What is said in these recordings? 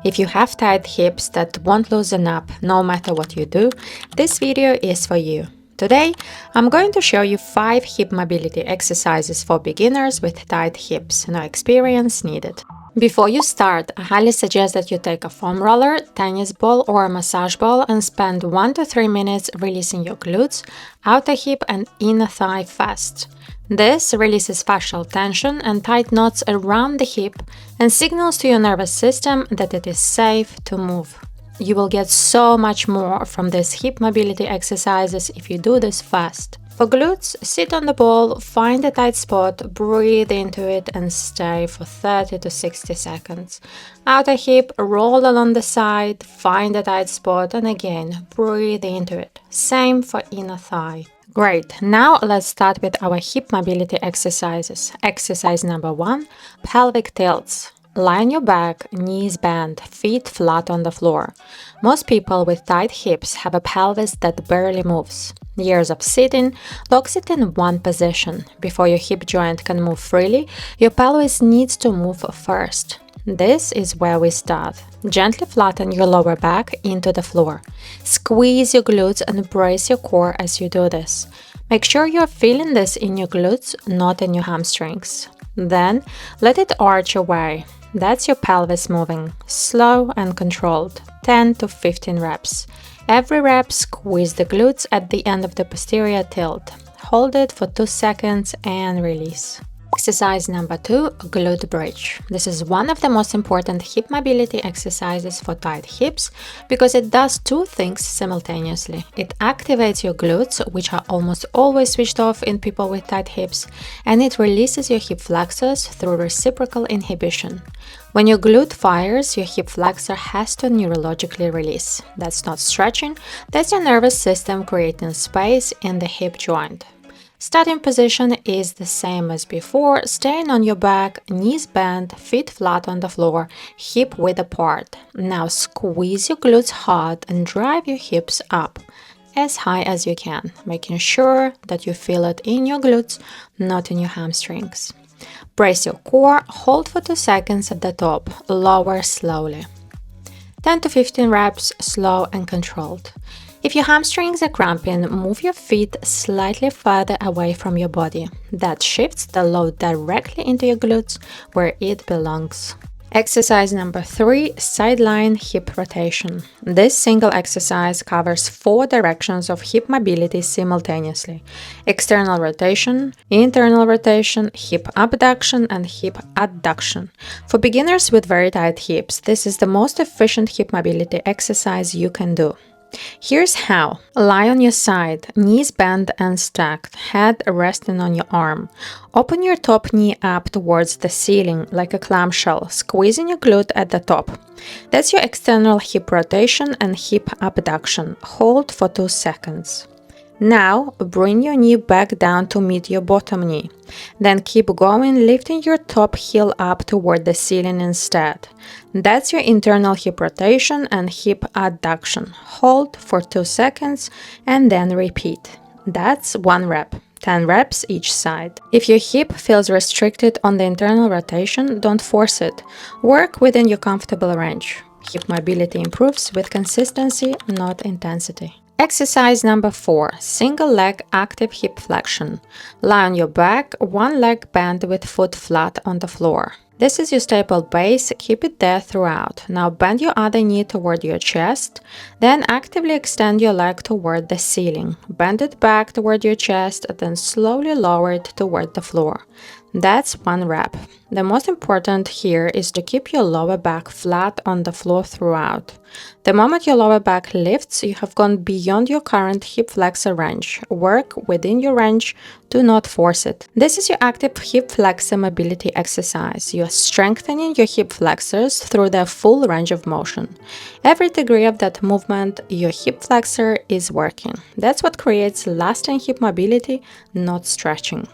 If you have tight hips that won't loosen up no matter what you do, this video is for you. Today, I'm going to show you 5 hip mobility exercises for beginners with tight hips, no experience needed. Before you start, I highly suggest that you take a foam roller, tennis ball or a massage ball and spend 1 to 3 minutes releasing your glutes, outer hip and inner thigh fast. This releases fascial tension and tight knots around the hip and signals to your nervous system that it is safe to move. You will get so much more from these hip mobility exercises if you do this fast. For glutes, sit on the ball, find a tight spot, breathe into it and stay for 30 to 60 seconds. Outer hip, roll along the side, find a tight spot and again, breathe into it. Same for inner thigh. Great, now let's start with our hip mobility exercises. Exercise number 1, pelvic tilts. Lie on your back, knees bent, feet flat on the floor. Most people with tight hips have a pelvis that barely moves. Years of sitting locks it in one position. Before your hip joint can move freely, your pelvis needs to move first. This is where we start. Gently flatten your lower back into the floor. Squeeze your glutes and brace your core as you do this. Make sure you're feeling this in your glutes, not in your hamstrings. Then, let it arch away. That's your pelvis moving, slow and controlled, 10 to 15 reps. Every rep, squeeze the glutes at the end of the posterior tilt. Hold it for 2 seconds and release. Exercise number 2, glute bridge. This is one of the most important hip mobility exercises for tight hips because it does 2 things simultaneously. It activates your glutes, which are almost always switched off in people with tight hips, and it releases your hip flexors through reciprocal inhibition. When your glute fires, your hip flexor has to neurologically release. That's not stretching, that's your nervous system creating space in the hip joint. Starting position is the same as before, staying on your back, knees bent, feet flat on the floor, hip width apart. Now squeeze your glutes hard and drive your hips up as high as you can, making sure that you feel it in your glutes, not in your hamstrings. Brace your core, hold for 2 seconds at the top, lower slowly. 10 to 15 reps, slow and controlled. If your hamstrings are cramping, move your feet slightly further away from your body. That shifts the load directly into your glutes where it belongs. Exercise number 3, sideline hip rotation. This single exercise covers 4 directions of hip mobility simultaneously: external rotation, internal rotation, hip abduction, and hip adduction. For beginners with very tight hips, this is the most efficient hip mobility exercise you can do. Here's how. Lie on your side, knees bent and stacked, head resting on your arm. Open your top knee up towards the ceiling like a clamshell, squeezing your glute at the top. That's your external hip rotation and hip abduction. Hold for 2 seconds. Now, bring your knee back down to meet your bottom knee. Then keep going, lifting your top heel up toward the ceiling instead. That's your internal hip rotation and hip adduction. Hold for 2 seconds and then repeat. That's 1 rep. 10 reps each side. If your hip feels restricted on the internal rotation, don't force it. Work within your comfortable range. Hip mobility improves with consistency, not intensity. Exercise number 4, single leg active hip flexion. Lie on your back, one leg bent with foot flat on the floor. This is your staple base, keep it there throughout. Now bend your other knee toward your chest, then actively extend your leg toward the ceiling. Bend it back toward your chest, then slowly lower it toward the floor. That's 1 rep. The most important here is to keep your lower back flat on the floor throughout. The moment your lower back lifts, you have gone beyond your current hip flexor range. Work within your range, do not force it. This is your active hip flexor mobility exercise. You are strengthening your hip flexors through their full range of motion. Every degree of that movement, your hip flexor is working. That's what creates lasting hip mobility, not stretching.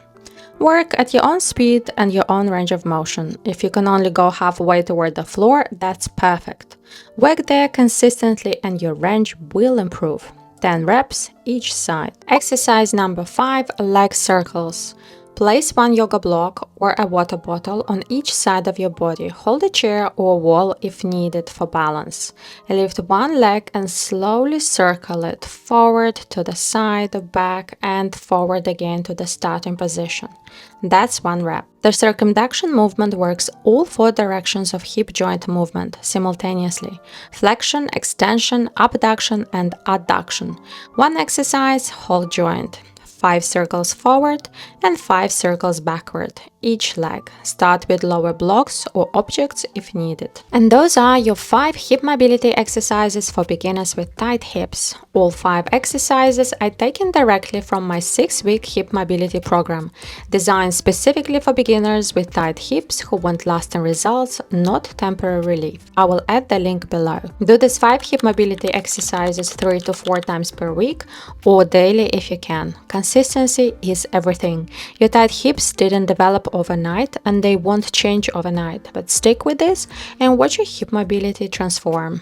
Work at your own speed and your own range of motion. If you can only go halfway toward the floor, that's perfect. Work there consistently and your range will improve. 10 reps each side. Exercise number 5, leg circles. Place one yoga block or a water bottle on each side of your body. Hold a chair or wall if needed for balance. Lift one leg and slowly circle it forward to the side, back, and forward again to the starting position. That's one rep. The circumduction movement works all 4 directions of hip joint movement simultaneously: flexion, extension, abduction, and adduction. One exercise, whole joint. 5 circles forward and 5 circles backward, each leg. Start with lower blocks or objects if needed. And those are your 5 hip mobility exercises for beginners with tight hips. All 5 exercises are taken directly from my 6-week hip mobility program, designed specifically for beginners with tight hips who want lasting results, not temporary relief. I will add the link below. Do these 5 hip mobility exercises 3 to 4 times per week or daily if you can. Consistency is everything. Your tight hips didn't develop overnight and they won't change overnight, but stick with this and watch your hip mobility transform.